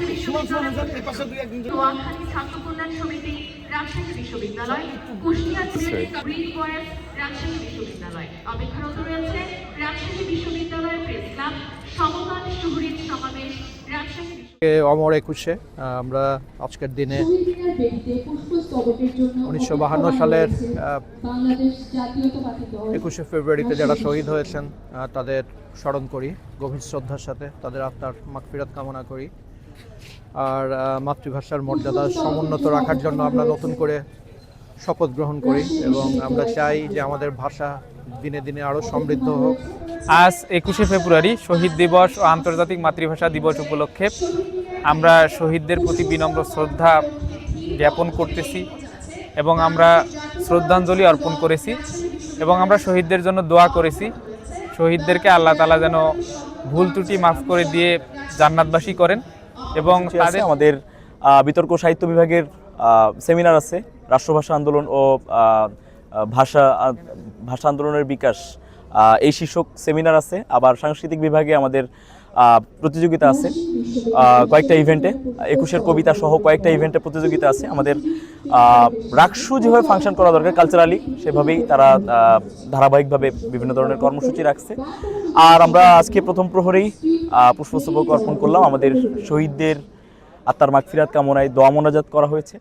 রাজশাহী বিশ্ববিদ্যালয়, নোয়াখালী ছাত্র কল্যাণ সমিতি রাজশাহী বিশ্ববিদ্যালয়, কুষ্টিয়া গ্রিন বয়েজ রাজশাহী বিশ্ববিদ্যালয়। অপেক্ষারত রয়েছে রাজশাহী বিশ্ববিদ্যালয়ের প্রেস ক্লাব, সমকাল সুহৃদ সমাবেশ রাজশাহী। অমর 21-এ আমরা আজকের দিনে 1952 সালের 21শে ফেব্রুয়ারিতে যারা শহীদ হয়েছেন তাদের স্মরণ করি গভীর শ্রদ্ধার সাথে, তাদের আত্মার মাগফিরাত কামনা করি। আর মাতৃভাষার মর্যাদা সমুন্নত রাখার জন্য আমরা নতুন করে শপথ গ্রহণ করি এবং আমরা চাই যে আমাদের ভাষা দিনে দিনে আরও সমৃদ্ধ হোক। আজ 21শে ফেব্রুয়ারি শহীদ দিবস ও আন্তর্জাতিক মাতৃভাষা দিবস উপলক্ষে আমরা শহীদদের প্রতি বিনম্র শ্রদ্ধা জ্ঞাপন করতেছি এবং আমরা শ্রদ্ধাঞ্জলি অর্পণ করেছি এবং আমরা শহীদদের জন্য দোয়া করেছি। শহীদদেরকে আল্লাহ তাআলা যেন ভুল ত্রুটি মাফ করে দিয়ে জান্নাতবাসী করেন। এবং তাদের আমাদের বিতর্ক সাহিত্য বিভাগের সেমিনার আছে, রাষ্ট্রভাষা আন্দোলন ও ভাষা আন্দোলনের বিকাশ, এই শীর্ষক সেমিনার আছে। আবার সাংস্কৃতিক বিভাগে আমাদের প্রতিযোগিতা আছে কয়েকটা ইভেন্টে, 21-এর কবিতা সহ কয়েকটা ইভেন্টে প্রতিযোগিতা আছে। আমাদের রাকসু যেভাবে ফাংশন করা দরকার কালচারালি, সেভাবেই তারা ধারাবাহিকভাবে বিভিন্ন ধরনের কর্মসূচি রাখছে। আর আমরা আজকে প্রথম প্রহরেই পুষ্পস্তবক অর্পণ করলাম। আমাদের শহীদদের আত্মার মাগফিরাত কামনায় দোয়া মোনাজাত করা হয়েছে।